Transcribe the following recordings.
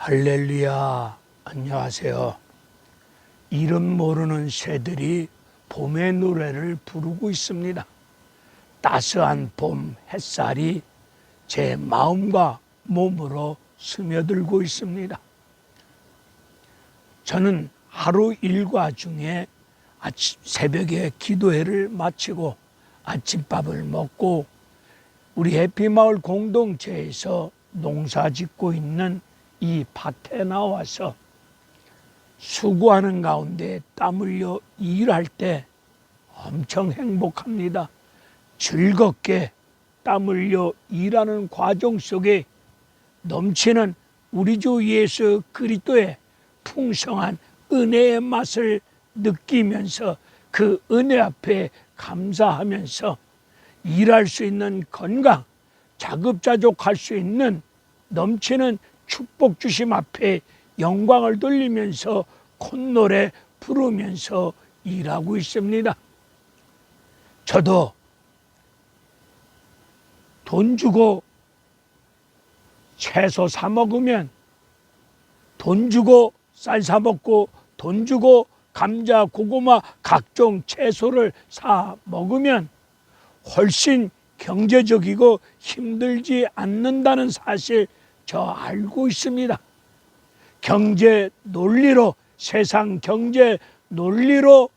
할렐루야, 안녕하세요. 이름 모르는 새들이 봄의 노래를 부르고 있습니다. 따스한 봄 햇살이 제 마음과 몸으로 스며들고 있습니다. 저는 하루 일과 중에 새벽에 기도회를 마치고 아침밥을 먹고 우리 해피마을 공동체에서 농사 짓고 있는 이 밭에 나와서 수고하는 가운데 땀 흘려 일할 때 엄청 행복합니다. 즐겁게 땀 흘려 일하는 과정 속에 넘치는 우리 주 예수 그리스도의 풍성한 은혜의 맛을 느끼면서 그 은혜 앞에 감사하면서 일할 수 있는 건강, 자급자족할 수 있는 넘치는 축복 주심 앞에 영광을 돌리면서 콧노래 부르면서 일하고 있습니다. 저도 돈 주고 채소 사 먹으면, 돈 주고 쌀 사 먹고, 돈 주고 감자, 고구마 각종 채소를 사 먹으면 훨씬 경제적이고 힘들지 않는다는 사실 저 알고 있습니다. 경제 논리로, 세상 경제 논리로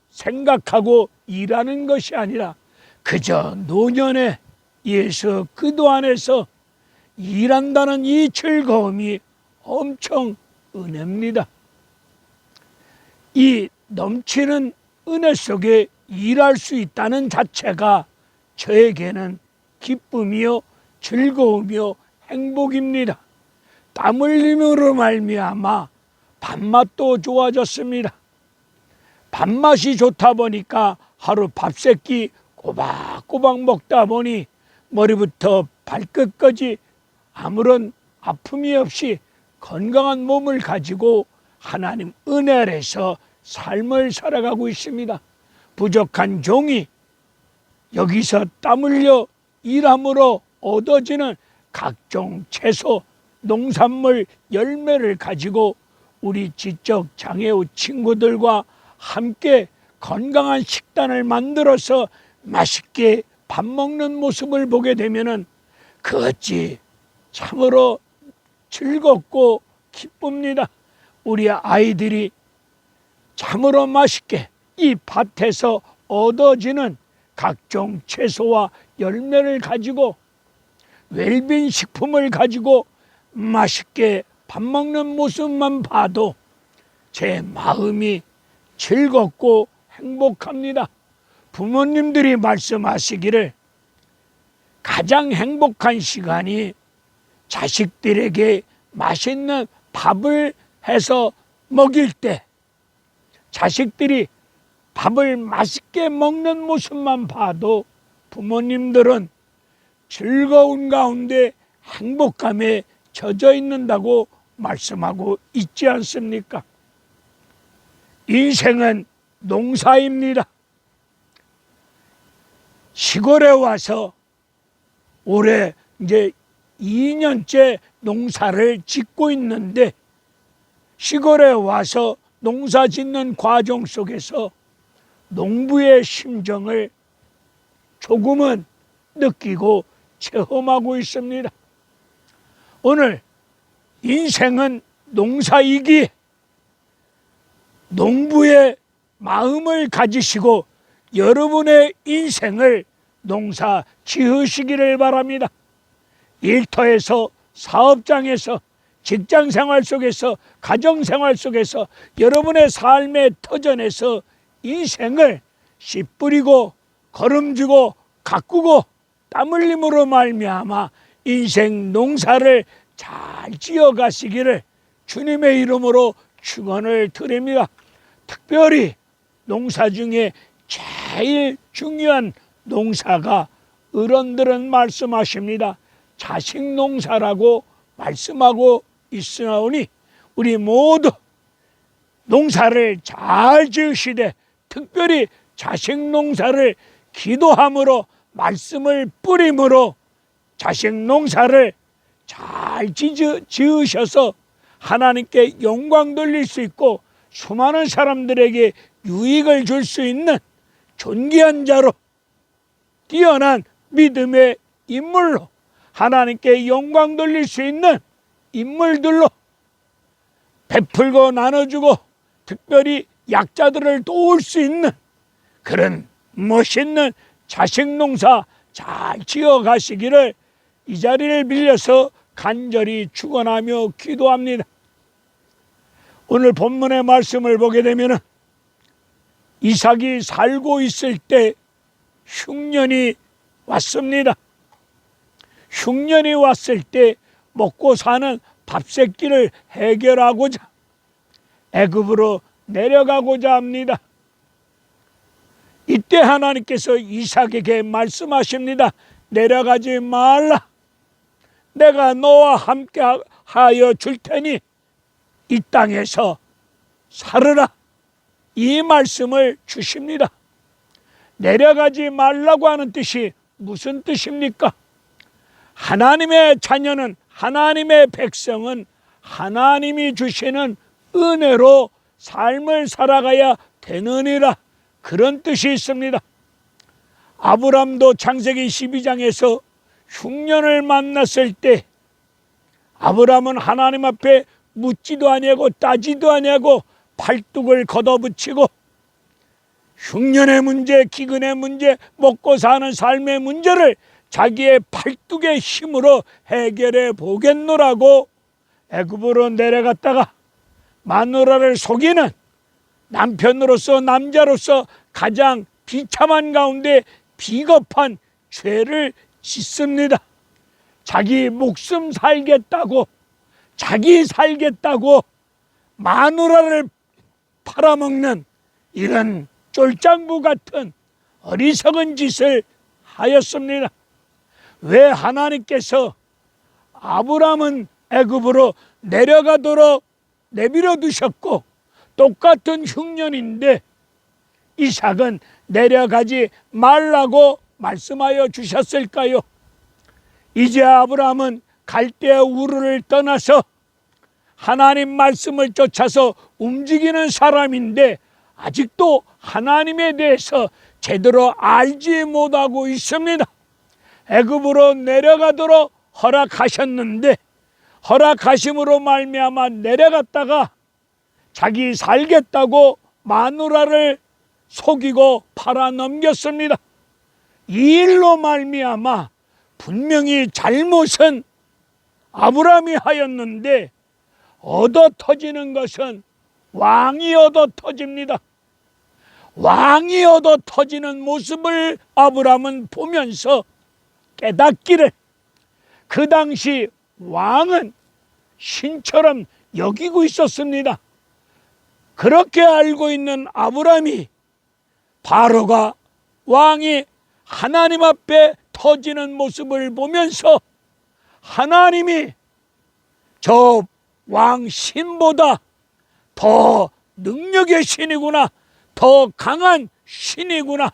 생각하고 일하는 것이 아니라 그저 노년에 예수 그리스도 안에서 일한다는 이 즐거움이 엄청 은혜입니다. 이 넘치는 은혜 속에 일할 수 있다는 자체가 저에게는 기쁨이요 즐거움이요 행복입니다. 땀 흘림으로 말미암아 밥맛도 좋아졌습니다. 밥맛이 좋다 보니까 하루 밥 세끼 꼬박꼬박 먹다 보니 머리부터 발끝까지 아무런 아픔이 없이 건강한 몸을 가지고 하나님 은혜 아래서 삶을 살아가고 있습니다. 부족한 종이 여기서 땀 흘려 일함으로 얻어지는 각종 채소, 농산물, 열매를 가지고 우리 지적 장애우 친구들과 함께 건강한 식단을 만들어서 맛있게 밥 먹는 모습을 보게 되면은 그 어찌 참으로 즐겁고 기쁩니다. 우리 아이들이 참으로 맛있게 이 밭에서 얻어지는 각종 채소와 열매를 가지고 웰빙 식품을 가지고 맛있게 밥 먹는 모습만 봐도 제 마음이 즐겁고 행복합니다. 부모님들이 말씀하시기를 가장 행복한 시간이 자식들에게 맛있는 밥을 해서 먹일 때, 자식들이 밥을 맛있게 먹는 모습만 봐도 부모님들은 즐거운 가운데 행복감에 젖어 있는다고 말씀하고 있지 않습니까? 인생은 농사입니다. 시골에 와서 올해 이제 2년째 농사를 짓고 있는데, 시골에 와서 농사 짓는 과정 속에서 농부의 심정을 조금은 느끼고 체험하고 있습니다. 오늘 인생은 농사이기에 농부의 마음을 가지시고 여러분의 인생을 농사 지으시기를 바랍니다. 일터에서, 사업장에서, 직장생활 속에서, 가정생활 속에서, 여러분의 삶의 터전에서 인생을 씨 뿌리고 거름지고 가꾸고 땀 흘림으로 말미암아 인생 농사를 잘 지어가시기를 주님의 이름으로 축원을 드립니다. 특별히 농사 중에 제일 중요한 농사가 어른들은 말씀하십니다. 자식 농사라고 말씀하고 있으나오니 우리 모두 농사를 잘 지으시되 특별히 자식 농사를 기도함으로 말씀을 뿌림으로 자식 농사를 잘 지으셔서 하나님께 영광 돌릴 수 있고 수많은 사람들에게 유익을 줄 수 있는 존귀한 자로, 뛰어난 믿음의 인물로, 하나님께 영광 돌릴 수 있는 인물들로 베풀고 나눠주고 특별히 약자들을 도울 수 있는 그런 멋있는 자식 농사 잘 지어 가시기를 이 자리를 빌려서 간절히 축원하며 기도합니다. 오늘 본문의 말씀을 보게 되면 이삭이 살고 있을 때 흉년이 왔습니다. 흉년이 왔을 때 먹고 사는 밥새끼를 해결하고자 애굽으로 내려가고자 합니다. 이때 하나님께서 이삭에게 말씀하십니다. 내려가지 말라. 내가 너와 함께 하여 줄 테니 이 땅에서 살으라. 이 말씀을 주십니다. 내려가지 말라고 하는 뜻이 무슨 뜻입니까? 하나님의 자녀는, 하나님의 백성은 하나님이 주시는 은혜로 삶을 살아가야 되느니라, 그런 뜻이 있습니다. 아브람도 창세기 12장에서 흉년을 만났을 때 아브람은 하나님 앞에 묻지도 아니하고 따지도 아니하고 팔뚝을 걷어붙이고 흉년의 문제, 기근의 문제, 먹고 사는 삶의 문제를 자기의 팔뚝의 힘으로 해결해 보겠노라고 애굽으로 내려갔다가 마누라를 속이는 남편으로서, 남자로서 가장 비참한 가운데 비겁한 죄를 짓습니다. 자기 목숨 살겠다고, 자기 살겠다고 마누라를 팔아먹는 이런 쫄장부 같은 어리석은 짓을 하였습니다. 왜 하나님께서 아브람은 애굽으로 내려가도록 내버려 두셨고 똑같은 흉년인데 이삭은 내려가지 말라고 말씀하여 주셨을까요? 이제 아브람은 갈대아 우르를 떠나서 하나님 말씀을 쫓아서 움직이는 사람인데 아직도 하나님에 대해서 제대로 알지 못하고 있습니다. 애굽으로 내려가도록 허락하셨는데 허락하심으로 말미암아 내려갔다가 자기 살겠다고 마누라를 속이고 팔아넘겼습니다. 이 일로 말미암아 분명히 잘못은 아브람이 하였는데 얻어 터지는 것은 왕이 얻어 터집니다. 왕이 얻어 터지는 모습을 아브람은 보면서 깨닫기를, 그 당시 왕은 신처럼 여기고 있었습니다. 그렇게 알고 있는 아브람이, 바로가, 왕이 하나님 앞에 터지는 모습을 보면서 하나님이 저 왕 신보다 더 능력의 신이구나, 더 강한 신이구나,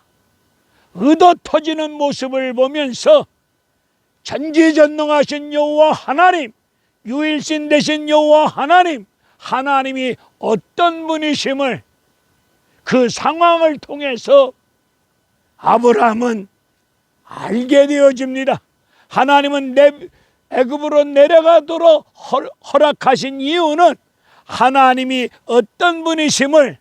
얻어 터지는 모습을 보면서 전지전능하신 여호와 하나님, 유일신 되신 여호와 하나님, 하나님이 어떤 분이심을 그 상황을 통해서 아브라함은 알게 되어집니다. 하나님은 애굽으로 내려가도록 허락하신 이유는 하나님이 어떤 분이심을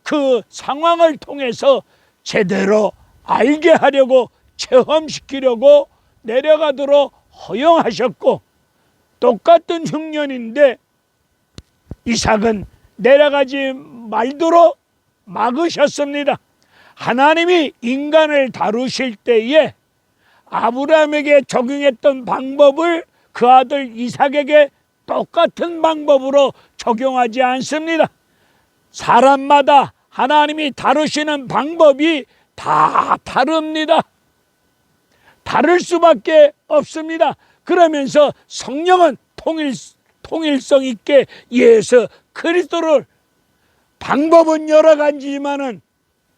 그 상황을 통해서 제대로 알게 하려고, 체험시키려고 내려가도록 허용하셨고, 똑같은 흉년인데 이삭은 내려가지 말도록 막으셨습니다. 하나님이 인간을 다루실 때에 아브라함에게 적용했던 방법을 그 아들 이삭에게 똑같은 방법으로 적용하지 않습니다. 사람마다 하나님이 다루시는 방법이 다 다릅니다. 다를 수밖에 없습니다. 그러면서 성령은 통일성 있게 예수 그리스도를, 방법은 여러 가지지만은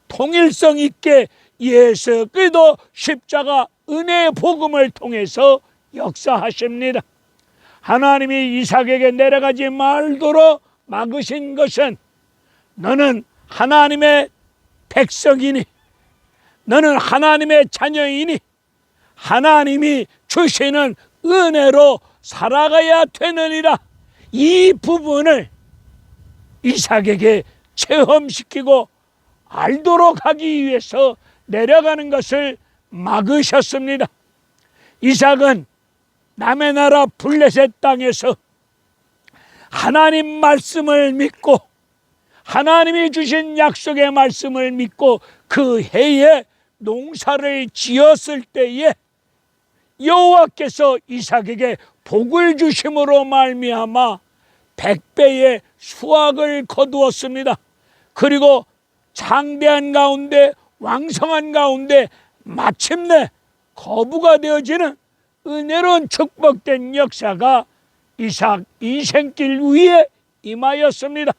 통일성 있게 예수 그리스도 십자가 은혜의 복음을 통해서 역사하십니다. 하나님이 이삭에게 내려가지 말도록 막으신 것은 너는 하나님의 백성이니, 너는 하나님의 자녀이니 하나님이 주시는 은혜로 살아가야 되느니라. 이 부분을 이삭에게 체험시키고 알도록 하기 위해서 내려가는 것을 막으셨습니다. 이삭은 남의 나라 블레셋 땅에서 하나님 말씀을 믿고 하나님이 주신 약속의 말씀을 믿고 그 해에 농사를 지었을 때에 여호와께서 이삭에게 복을 주심으로 말미암아 100배의 수확을 거두었습니다. 그리고 장대한 가운데 왕성한 가운데 마침내 거부가 되어지는 은혜로운 축복된 역사가 이삭 인생길 위에 임하였습니다.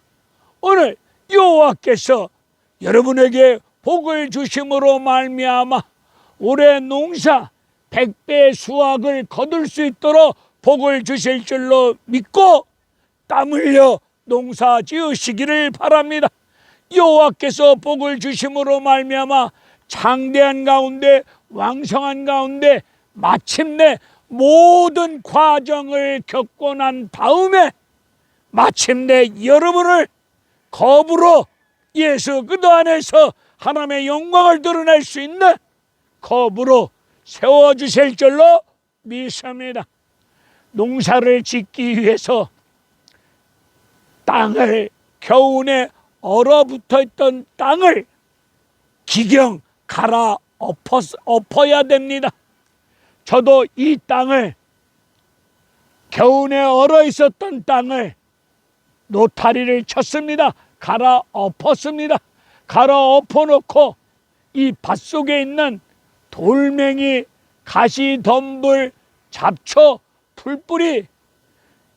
오늘 여호와께서 여러분에게 복을 주심으로 말미암아 올해 농사 100배의 수확을 거둘 수 있도록 복을 주실 줄로 믿고 땀 흘려 농사 지으시기를 바랍니다. 여호와께서 복을 주심으로 말미암아 장대한 가운데 왕성한 가운데 마침내 모든 과정을 겪고 난 다음에 마침내 여러분을 거부로 예수 그리스도 안에서 하나님의 영광을 드러낼 수 있는 거부로 세워주실 줄로 믿습니다. 농사를 짓기 위해서 땅을 겨우내 얼어붙어 있던 땅을 기경 갈아 엎어야 됩니다. 저도 이 땅을 겨우내 얼어 있었던 땅을 노타리를 쳤습니다. 갈아 엎었습니다. 갈아 엎어놓고 이 밭속에 있는 돌멩이, 가시, 덤불, 잡초, 풀뿌리,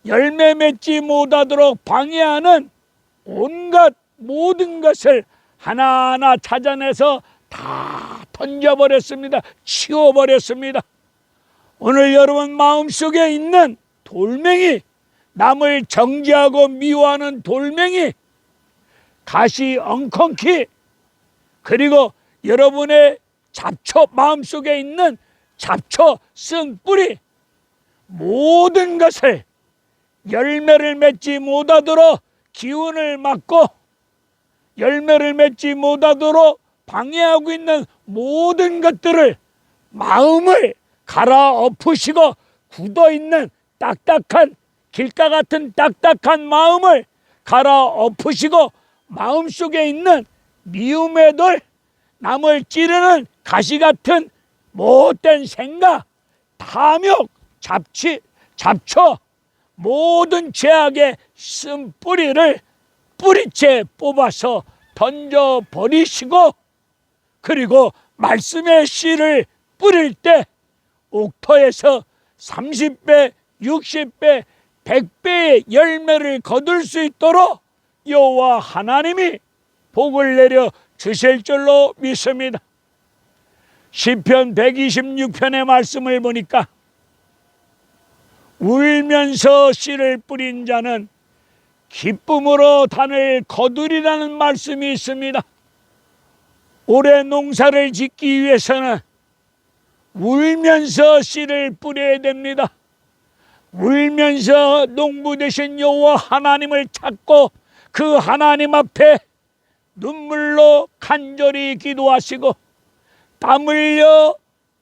열매 맺지 못하도록 방해하는 온갖 모든 것을 하나하나 찾아내서 다 던져버렸습니다. 치워버렸습니다. 오늘 여러분 마음속에 있는 돌멩이, 남을 정죄하고 미워하는 돌멩이, 가시, 엉겅퀴, 그리고 여러분의 잡초, 마음속에 있는 잡초, 쓴뿌리, 모든 것을 열매를 맺지 못하도록 기운을 막고 열매를 맺지 못하도록 방해하고 있는 모든 것들을 마음을 갈아 엎으시고 굳어있는 딱딱한 길가 같은 딱딱한 마음을 갈아 엎으시고 마음속에 있는 미움의 돌, 남을 찌르는 가시 같은 못된 생각, 탐욕, 잡초, 모든 죄악의 쓴뿌리를 뿌리째 뽑아서 던져버리시고 그리고 말씀의 씨를 뿌릴 때 옥토에서 30배, 60배, 100배의 열매를 거둘 수 있도록 여호와 하나님이 복을 내려 주실 줄로 믿습니다. 시편 126편의 말씀을 보니까 울면서 씨를 뿌린 자는 기쁨으로 단을 거두리라는 말씀이 있습니다. 올해 농사를 짓기 위해서는 울면서 씨를 뿌려야 됩니다. 울면서 농부 되신 여호와 하나님을 찾고 그 하나님 앞에 눈물로 간절히 기도하시고 땀 흘려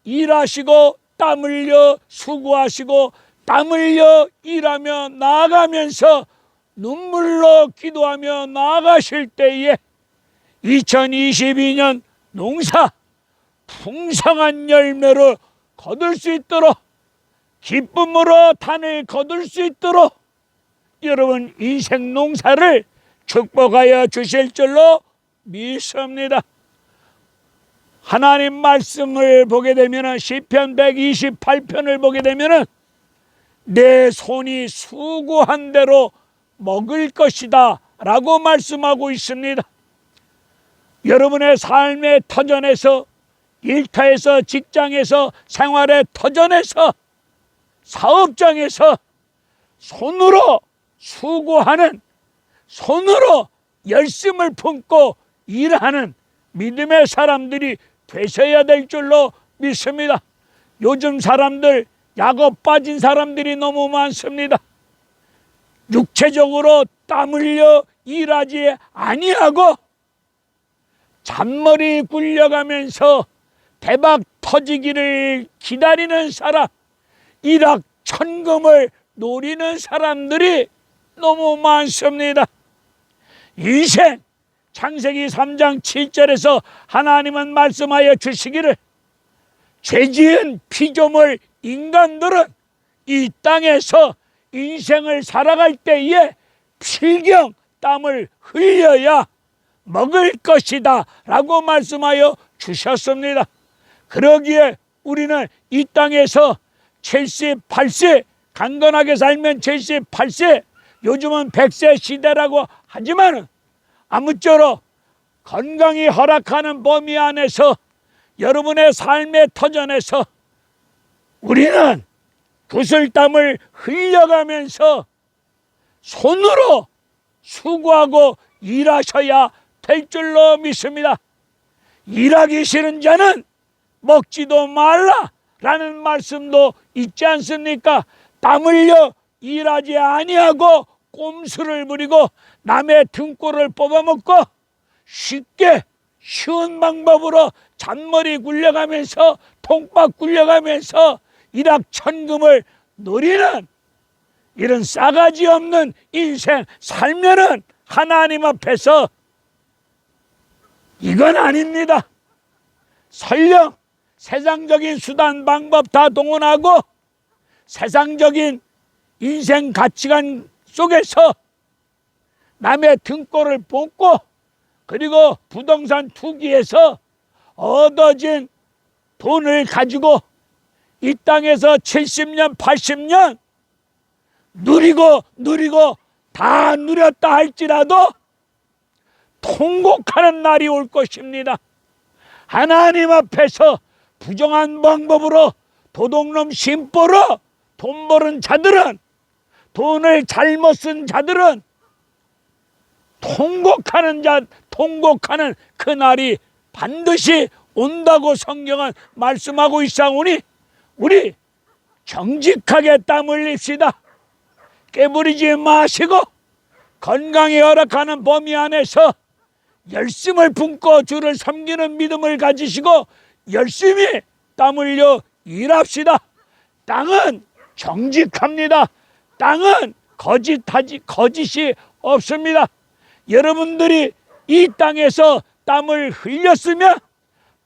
일하시고 땀 흘려 수고하시고 땀 흘려 일하며 나아가면서 눈물로 기도하며 나아가실 때에 2022년 농사 풍성한 열매를 거둘 수 있도록 기쁨으로 단을 거둘 수 있도록 여러분 인생 농사를 축복하여 주실 줄로 믿습니다. 하나님 말씀을 보게 되면 시편 128편을 보게 되면 내 손이 수고한 대로 먹을 것이다 라고 말씀하고 있습니다. 여러분의 삶의 터전에서, 일터에서, 직장에서, 생활의 터전에서, 사업장에서 손으로 수고하는, 손으로 열심을 품고 일하는 믿음의 사람들이 되셔야 될 줄로 믿습니다. 요즘 사람들 약업 빠진 사람들이 너무 많습니다. 육체적으로 땀 흘려 일하지 아니하고 잔머리 굴려가면서 대박 터지기를 기다리는 사람, 일확천금을 노리는 사람들이 너무 많습니다. 인생 창세기 3장 7절에서 하나님은 말씀하여 주시기를 죄지은 피조물 인간들은 이 땅에서 인생을 살아갈 때에 필경 땀을 흘려야 먹을 것이다 라고 말씀하여 주셨습니다. 그러기에 우리는 이 땅에서 78세, 강건하게 살면 78세, 요즘은 100세 시대라고 하지만 아무쪼록 건강이 허락하는 범위 안에서 여러분의 삶의 터전에서 우리는 구슬땀을 흘려가면서 손으로 수고하고 일하셔야 될 줄로 믿습니다. 일하기 싫은 자는 먹지도 말라라는 말씀도 있지 않습니까? 땀 흘려 일하지 아니하고 꼼수를 부리고 남의 등골을 뽑아먹고 쉽게 쉬운 방법으로 잔머리 굴려가면서 통박 굴려가면서 일확천금을 노리는 이런 싸가지 없는 인생 살면은 하나님 앞에서 이건 아닙니다. 설령 세상적인 수단 방법 다 동원하고 세상적인 인생 가치관 속에서 남의 등골을 뽑고 그리고 부동산 투기에서 얻어진 돈을 가지고 이 땅에서 70년 80년 누리고 다 누렸다 할지라도 통곡하는 날이 올 것입니다. 하나님 앞에서 부정한 방법으로 도둑놈 심보로 돈 버는 자들은, 돈을 잘못 쓴 자들은 통곡하는 그 날이 반드시 온다고 성경은 말씀하고 있사오니 우리 정직하게 땀 흘립시다. 깨부리지 마시고 건강이 허락하는 범위 안에서 열심을 품고 주를 섬기는 믿음을 가지시고 열심히 땀 흘려 일합시다. 땅은 정직합니다. 땅은 거짓이 없습니다. 여러분들이 이 땅에서 땀을 흘렸으면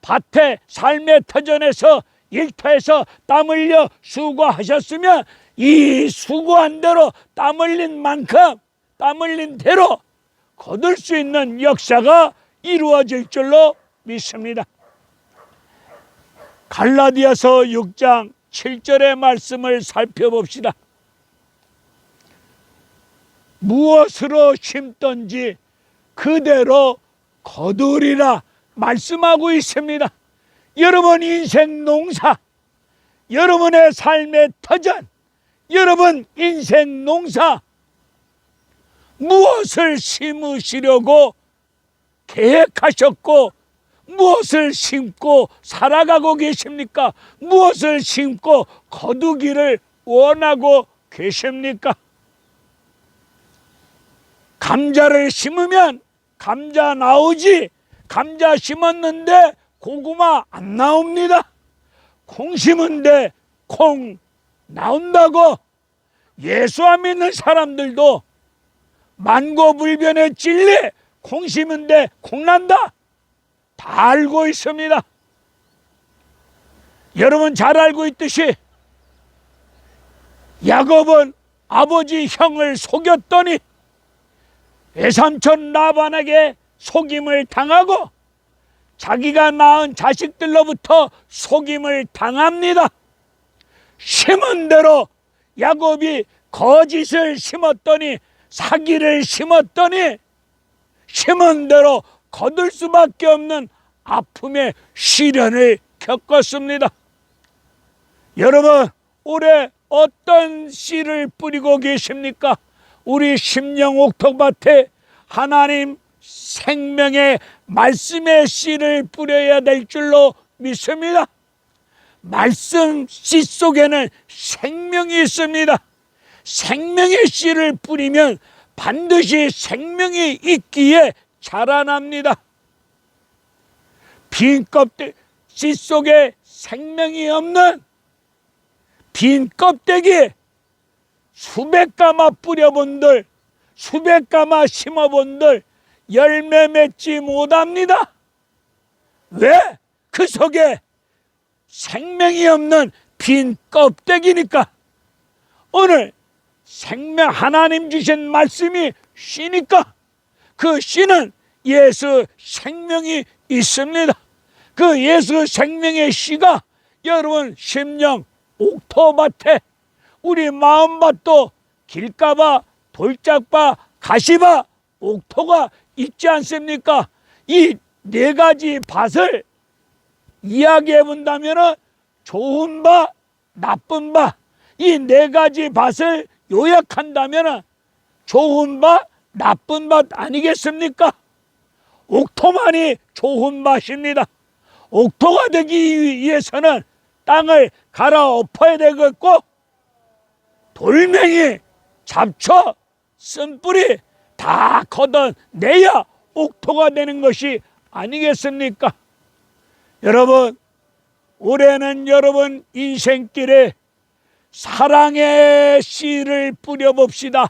밭에 삶의 터전에서 일터에서 땀 흘려 수고하셨으면 이 수고한 대로 땀 흘린 만큼 땀 흘린 대로 거둘 수 있는 역사가 이루어질 줄로 믿습니다. 갈라디아서 6장 7절의 말씀을 살펴봅시다. 무엇으로 심든지 그대로 거두리라 말씀하고 있습니다. 여러분 인생 농사, 여러분의 삶의 터전, 여러분 인생 농사 무엇을 심으시려고 계획하셨고 무엇을 심고 살아가고 계십니까? 무엇을 심고 거두기를 원하고 계십니까? 감자를 심으면 감자 나오지, 감자 심었는데 고구마 안 나옵니다. 콩 심은데 콩 나온다고. 예수 안 믿는 사람들도 만고불변의 진리, 콩 심은데 콩 난다, 다 알고 있습니다. 여러분 잘 알고 있듯이 야곱은 아버지 형을 속였더니 외삼촌 라반에게 속임을 당하고 자기가 낳은 자식들로부터 속임을 당합니다. 심은 대로 야곱이 거짓을 심었더니, 사기를 심었더니 심은 대로 거둘 수밖에 없는 아픔의 시련을 겪었습니다. 여러분 올해 어떤 씨를 뿌리고 계십니까? 우리 심령 옥토밭에 하나님 생명의 말씀의 씨를 뿌려야 될 줄로 믿습니다. 말씀 씨 속에는 생명이 있습니다. 생명의 씨를 뿌리면 반드시 생명이 있기에 자라납니다. 빈 껍데기, 씨 속에 생명이 없는 빈 껍데기 수백 가마 뿌려본들, 수백 가마 심어본들 열매 맺지 못합니다. 왜? 그 속에 생명이 없는 빈 껍데기니까. 오늘 생명, 하나님 주신 말씀이 씨니까 그 씨는 예수 생명이 있습니다. 그 예수 생명의 씨가 여러분 심령 옥토밭에, 우리 마음밭도 길가봐, 돌짝봐, 가시봐, 옥토가 있지 않습니까? 이 네 가지 밭을 이야기해 본다면 좋은 밭, 나쁜 밭, 이 네 가지 밭을 요약한다면 좋은 밭, 나쁜 밭 아니겠습니까? 옥토만이 좋은 밭입니다. 옥토가 되기 위해서는 땅을 갈아엎어야 되겠고, 돌멩이, 잡초, 쓴뿌리 다 걷어내야 옥토가 되는 것이 아니겠습니까? 여러분, 올해는 여러분 인생길에 사랑의 씨를 뿌려봅시다.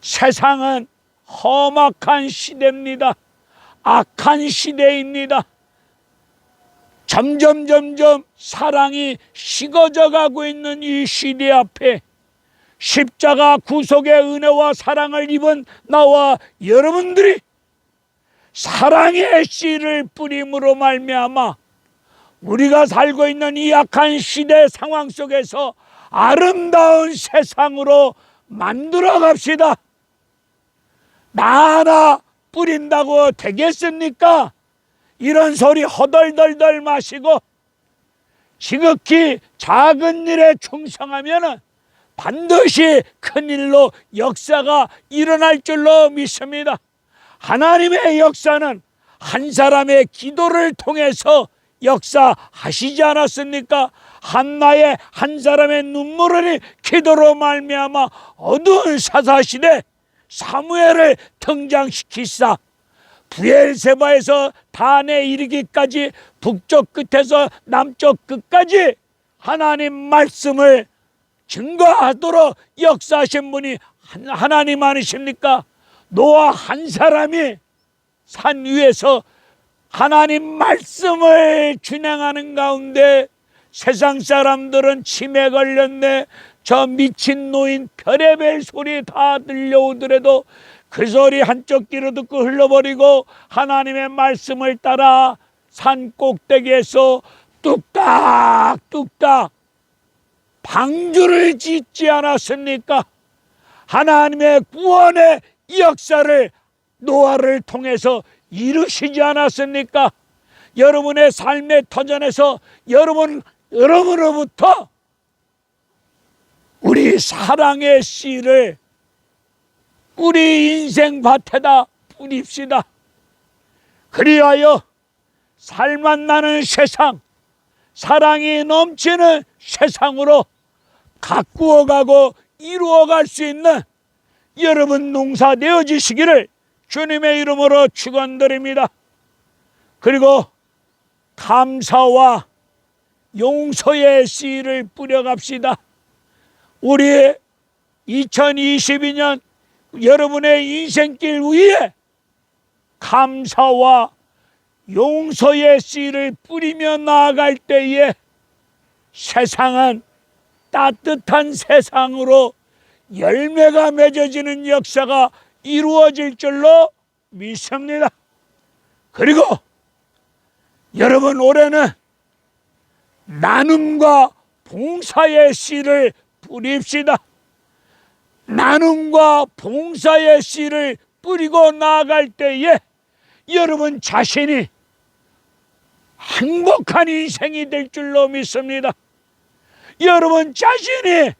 세상은 험악한 시대입니다. 악한 시대입니다. 점점 사랑이 식어져 가고 있는 이 시대 앞에 십자가 구속의 은혜와 사랑을 입은 나와 여러분들이 사랑의 씨를 뿌림으로 말미암아 우리가 살고 있는 이 악한 시대 상황 속에서 아름다운 세상으로 만들어 갑시다. 나 하나 뿌린다고 되겠습니까? 이런 소리 허덜덜덜 마시고 지극히 작은 일에 충성하면 반드시 큰 일로 역사가 일어날 줄로 믿습니다. 하나님의 역사는 한 사람의 기도를 통해서 역사하시지 않았습니까? 한나의 한 사람의 눈물 흘린 기도로 말미암아 어두운 사사시대 사무엘을 등장시키사 부엘세바에서 단에 이르기까지 북쪽 끝에서 남쪽 끝까지 하나님 말씀을 증거하도록 역사하신 분이 하나님 아니십니까? 노아 한 사람이 산 위에서 하나님 말씀을 준행하는 가운데 세상 사람들은 치매 걸렸네, 저 미친 노인 별의별 소리 다 들려오더라도 그 소리 한쪽 귀로 듣고 흘러버리고 하나님의 말씀을 따라 산 꼭대기에서 뚝딱뚝딱 방주를 짓지 않았습니까? 하나님의 구원의 역사를 노아를 통해서 이루시지 않았습니까? 여러분의 삶의 터전에서 여러분으로부터 우리 사랑의 씨를 우리 인생 밭에다 뿌립시다. 그리하여 살맛 나는 세상, 사랑이 넘치는 세상으로 가꾸어가고 이루어갈 수 있는 여러분 농사 되어지시기를 주님의 이름으로 축원드립니다. 그리고 감사와 용서의 씨를 뿌려갑시다. 우리 2022년 여러분의 인생길 위에 감사와 용서의 씨를 뿌리며 나아갈 때에 세상은 따뜻한 세상으로 열매가 맺어지는 역사가 이루어질 줄로 믿습니다. 그리고 여러분 올해는 나눔과 봉사의 씨를 뿌립시다. 나눔과 봉사의 씨를 뿌리고 나아갈 때에 여러분 자신이 행복한 인생이 될 줄로 믿습니다. 여러분 자신이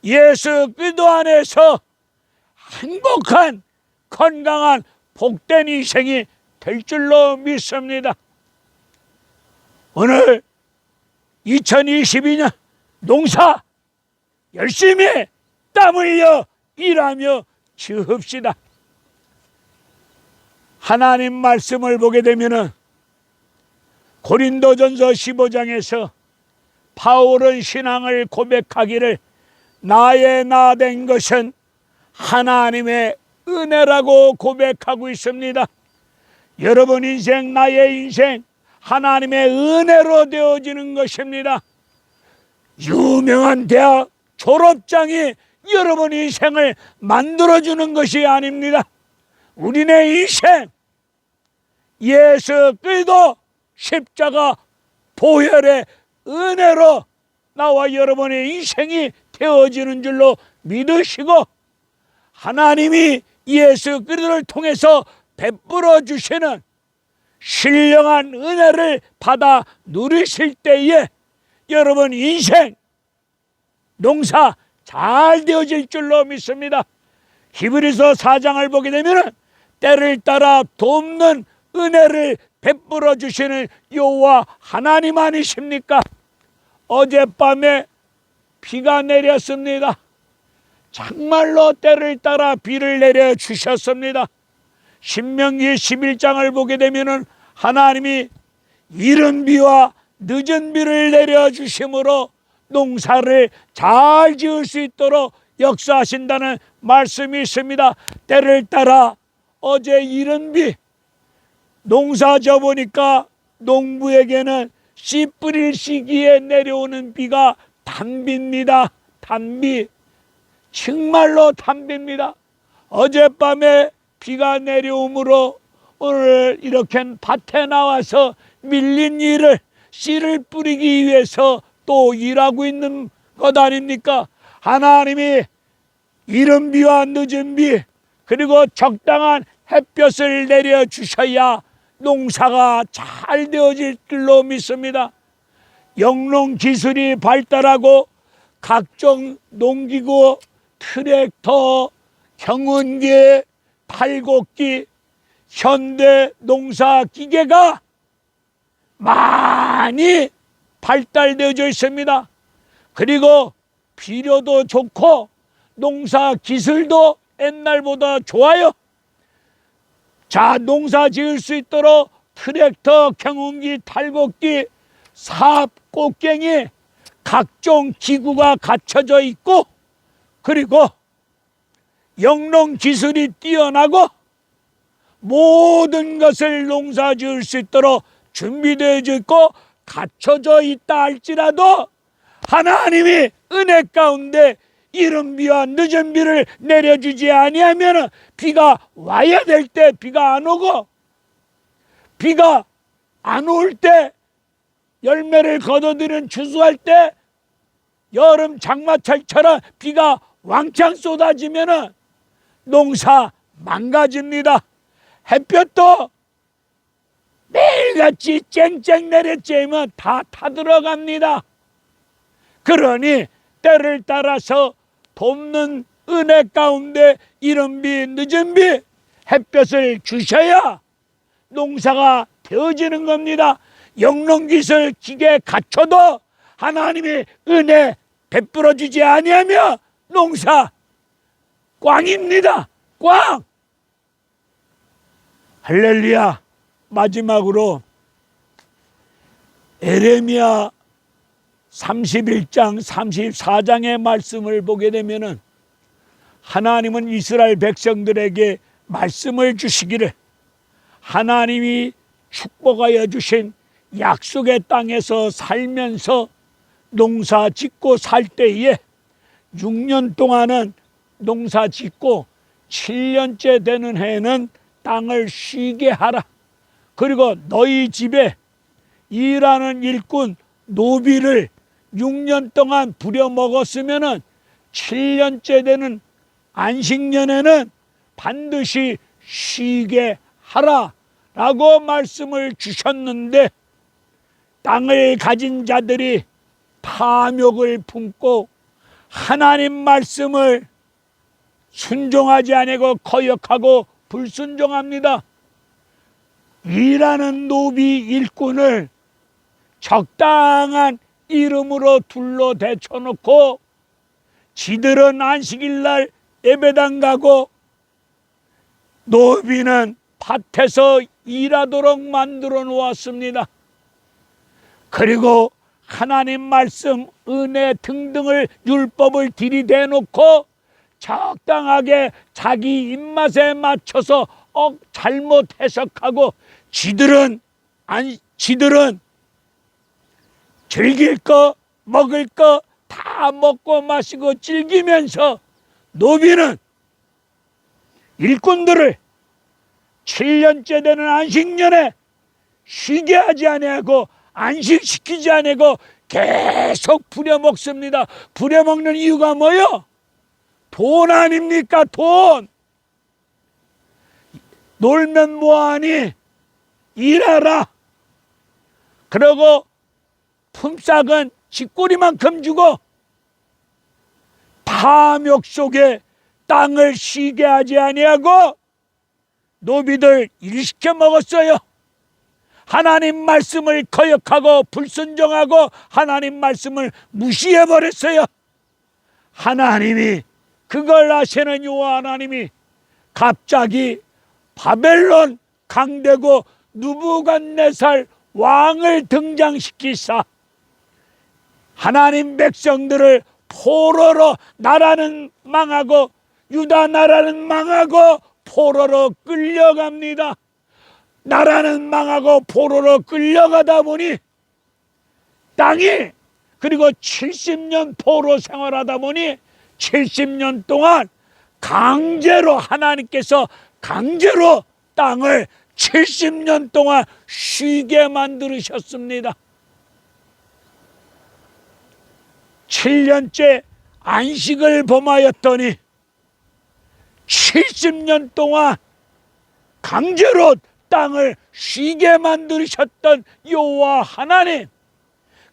예수 그리스도 안에서 행복한 건강한 복된 인생이 될 줄로 믿습니다. 오늘 2022년 농사 열심히 땀 흘려 일하며 지읍시다. 하나님 말씀을 보게 되면은 고린도전서 15장에서 바울은 신앙을 고백하기를 나의 나 된 것은 하나님의 은혜라고 고백하고 있습니다. 여러분 인생, 나의 인생 하나님의 은혜로 되어지는 것입니다. 유명한 대학 졸업장이 여러분 인생을 만들어주는 것이 아닙니다. 우리네 인생 예수 그리스도 십자가 보혈의 은혜로 나와 여러분의 인생이 되어지는 줄로 믿으시고 하나님이 예수 그리스도를 통해서 베풀어 주시는 신령한 은혜를 받아 누리실 때에 여러분 인생 농사 잘 되어질 줄로 믿습니다. 히브리서 4장을 보게 되면 때를 따라 돕는 은혜를 베풀어 주시는 여호와 하나님 아니십니까? 어젯밤에 비가 내렸습니다. 정말로 때를 따라 비를 내려 주셨습니다. 신명기 11장을 보게 되면 하나님이 이른 비와 늦은 비를 내려 주심으로 농사를 잘 지을 수 있도록 역사하신다는 말씀이 있습니다. 때를 따라 어제 이른 비 농사 져보니까 농부에게는 씨 뿌릴 시기에 내려오는 비가 단비입니다. 단비, 정말로 단비입니다. 어젯밤에 비가 내려오므로 오늘 이렇게 밭에 나와서 밀린 일을 씨를 뿌리기 위해서 또 일하고 있는 것 아닙니까? 하나님이 이른 비와 늦은 비 그리고 적당한 햇볕을 내려주셔야 농사가 잘 되어질 줄로 믿습니다. 영농 기술이 발달하고 각종 농기구, 트랙터, 경운기, 탈곡기, 현대 농사 기계가 많이 발달되어져 있습니다. 그리고 비료도 좋고 농사 기술도 옛날보다 좋아요. 자, 농사 지을 수 있도록 트랙터, 경운기, 탈곡기, 삽, 꽃갱이 각종 기구가 갖춰져 있고 그리고 영농 기술이 뛰어나고 모든 것을 농사 지을 수 있도록 준비되어 있고 갖춰져 있다 할지라도 하나님이 은혜 가운데 이른 비와 늦은 비를 내려주지 아니하면 비가 와야 될 때 비가 안 오고 비가 안 올 때 열매를 거둬들이는 추수할 때 여름 장마철처럼 비가 왕창 쏟아지면 농사 망가집니다. 햇볕도 매일같이 쨍쨍 내려쬐면 다 타들어갑니다. 그러니 때를 따라서 돕는 은혜 가운데 이른 비 늦은 비 햇볕을 주셔야 농사가 되어지는 겁니다. 영농기술 기계 갖춰도 하나님이 은혜 베풀어 주지 아니하며 농사 꽝입니다. 꽝. 할렐루야. 마지막으로 에레미야 31장 34장의 말씀을 보게 되면은 하나님은 이스라엘 백성들에게 말씀을 주시기를 하나님이 축복하여 주신 약속의 땅에서 살면서 농사 짓고 살 때에 6년 동안은 농사 짓고 7년째 되는 해는 땅을 쉬게 하라. 그리고 너희 집에 일하는 일꾼 노비를 6년 동안 부려먹었으면 7년째 되는 안식년에는 반드시 쉬게 하라 라고 말씀을 주셨는데 땅을 가진 자들이 탐욕을 품고 하나님 말씀을 순종하지 아니고 거역하고 불순종합니다. 일하는 노비 일꾼을 적당한 이름으로 둘러 대쳐놓고 지들은 안식일날 예배당 가고 노비는 밭에서 일하도록 만들어 놓았습니다. 그리고 하나님 말씀, 은혜 등등을 율법을 들이대놓고 적당하게 자기 입맛에 맞춰서 잘못 해석하고 지들은 즐길 거 먹을 거 다 먹고 마시고 즐기면서 노비는 일꾼들을 7년째 되는 안식년에 쉬게 하지 아니하고 안식시키지 아니하고 계속 부려먹습니다. 부려먹는 이유가 뭐요? 돈 아닙니까? 돈. 놀면 뭐하니? 일하라. 그러고 품삯은 쥐꼬리만큼 주고 탐욕 속에 땅을 쉬게 하지 아니하고 노비들 일시켜 먹었어요. 하나님 말씀을 거역하고 불순종하고 하나님 말씀을 무시해 버렸어요. 하나님이 그걸 아시는 여호와 하나님이 갑자기 바벨론 강대국 느부갓네살 왕을 등장시키사 하나님 백성들을 포로로, 나라는 망하고 유다 나라는 망하고 포로로 끌려갑니다. 나라는 망하고 포로로 끌려가다 보니 땅이, 그리고 70년 포로 생활하다 보니 70년 동안 강제로, 하나님께서 강제로 땅을 70년 동안 쉬게 만들으셨습니다. 7년째 안식을 범하였더니 70년 동안 강제로 땅을 쉬게 만드셨던 여호와 하나님,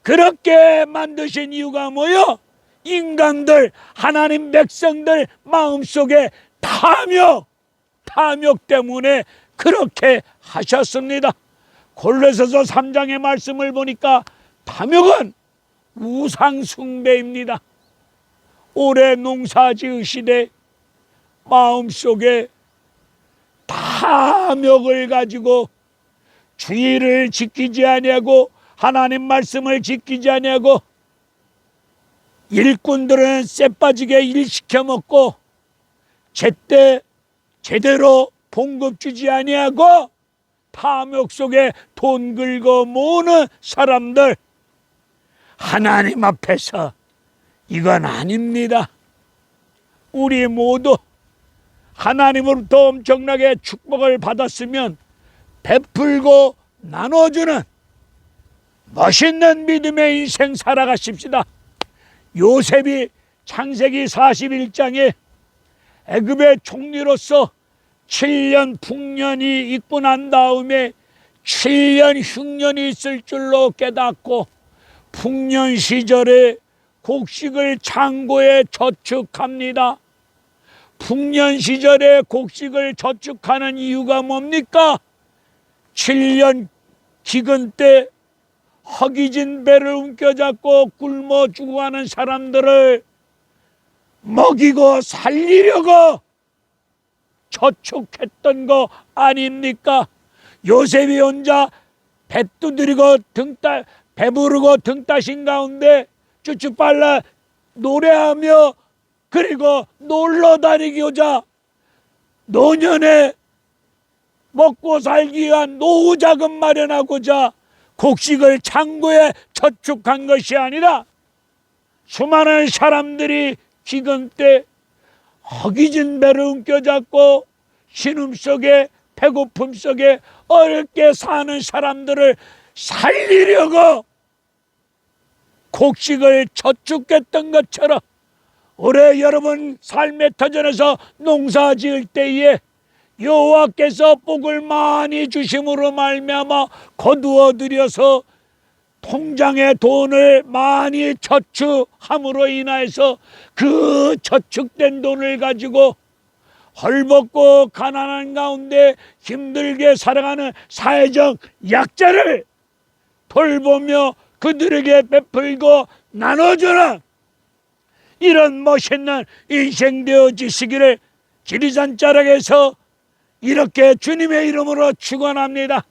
그렇게 만드신 이유가 뭐요? 인간들, 하나님 백성들 마음속에 탐욕 때문에 그렇게 하셨습니다. 골로새서 3장의 말씀을 보니까 탐욕은 우상 숭배입니다. 올해 농사 지으시되 마음속에 탐욕을 가지고 주의를 지키지 아니하고 하나님 말씀을 지키지 아니하고 일꾼들은 쎄빠지게 일 시켜먹고 제때 제대로 봉급 주지 아니하고 탐욕 속에 돈 긁어 모으는 사람들, 하나님 앞에서 이건 아닙니다. 우리 모두 하나님으로부터 엄청나게 축복을 받았으면 베풀고 나눠주는 멋있는 믿음의 인생 살아가십시다. 요셉이 창세기 41장에 애굽의 총리로서 7년 풍년이 있고 난 다음에 7년 흉년이 있을 줄로 깨닫고 풍년 시절에 곡식을 창고에 저축합니다. 풍년 시절에 곡식을 저축하는 이유가 뭡니까? 7년 기근 때 허기진 배를 움켜잡고 굶어 죽어가는 사람들을 먹이고 살리려고 저축했던 거 아닙니까? 요셉이 혼자 배 두드리고 배부르고 등 따신 가운데 쭈쭈 빨라 노래하며 그리고 놀러 다니고자 노년에 먹고 살기 위한 노후 자금 마련하고자 곡식을 창고에 저축한 것이 아니라 수많은 사람들이 기근 때 허기진 배를 움켜잡고 신음 속에 배고픔 속에 어렵게 사는 사람들을 살리려고 곡식을 저축했던 것처럼 올해 여러분 삶의 터전에서 농사 지을 때에 여호와께서 복을 많이 주심으로 말미암아 거두어 들여서 통장에 돈을 많이 저축함으로 인하여서 그 저축된 돈을 가지고 헐벗고 가난한 가운데 힘들게 살아가는 사회적 약자를 돌보며 그들에게 베풀고 나눠주는 이런 멋있는 인생 되어지시기를 지리산 자락에서 이렇게 주님의 이름으로 축원합니다.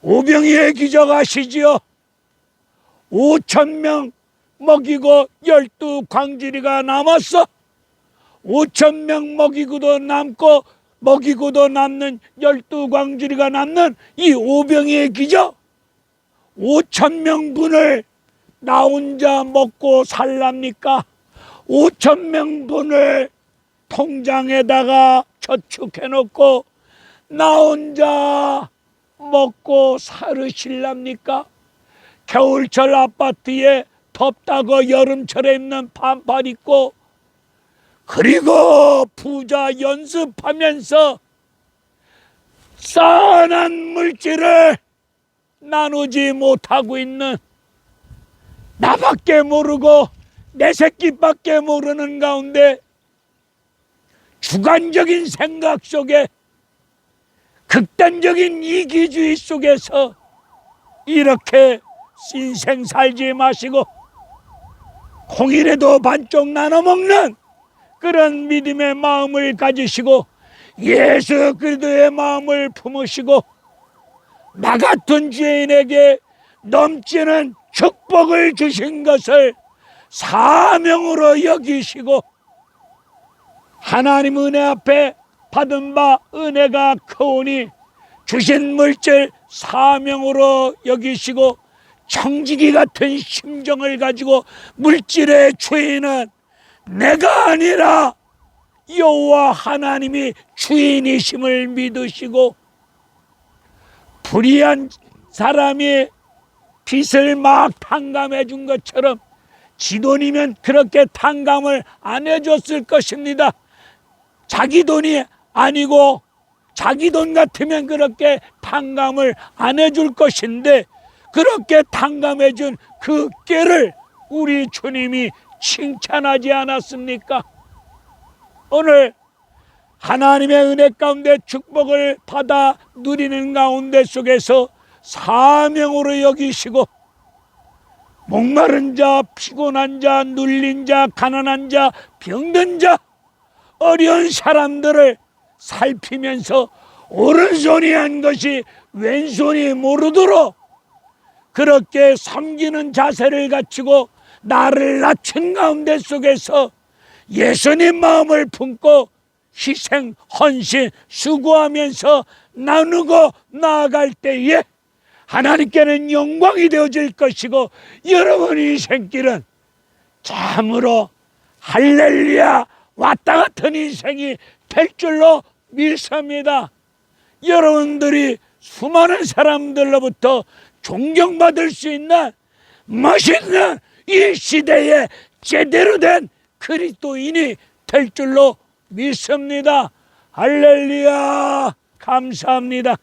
오병이의 기적 아시지요? 5,000명 먹이고 12광주리가 남았어. 5,000명 먹이고도 남고 먹이고도 남는 12광주리가 남는 이 오병이의 기적. 5,000명 분을 나 혼자 먹고 살랍니까? 5,000명 분을 통장에다가 저축해놓고 나 혼자 먹고 살으실랍니까? 겨울철 아파트에 덥다고 여름철에 입는 반팔 입고 그리고 부자 연습하면서 싸한 물질을 나누지 못하고 있는 나밖에 모르고 내 새끼밖에 모르는 가운데 주관적인 생각 속에 극단적인 이기주의 속에서 이렇게 인생 살지 마시고 콩이라도 반쪽 나눠 먹는 그런 믿음의 마음을 가지시고 예수 그리스도의 마음을 품으시고 나 같은 죄인에게 넘치는 축복을 주신 것을 사명으로 여기시고 하나님 은혜 앞에 받은 바 은혜가 크오니 주신 물질 사명으로 여기시고 청지기 같은 심정을 가지고 물질의 주인은 내가 아니라 여호와 하나님이 주인이심을 믿으시고 불의한 사람이 빚을 막 탕감해 준 것처럼 지 돈이면 그렇게 탕감을 안 해줬을 것입니다. 자기 돈이 아니고 자기 돈 같으면 그렇게 탕감을 안 해줄 것인데 그렇게 탕감해 준 그 꾀를 우리 주님이 칭찬하지 않았습니까? 오늘 하나님의 은혜 가운데 축복을 받아 누리는 가운데 속에서 사명으로 여기시고 목마른 자, 피곤한 자, 눌린 자, 가난한 자, 병든 자, 어려운 사람들을 살피면서 오른손이 한 것이 왼손이 모르도록 그렇게 섬기는 자세를 갖추고 나를 낮춘 가운데 속에서 예수님 마음을 품고 희생, 헌신, 수고하면서 나누고 나아갈 때에 하나님께는 영광이 되어질 것이고 여러분 인생길은 참으로 할렐루야 왔다 같은 인생이 될 줄로 믿습니다. 여러분들이 수많은 사람들로부터 존경받을 수 있는 멋있는 이 시대에 제대로 된 그리스도인이 될 줄로 믿습니다. 할렐루야 감사합니다.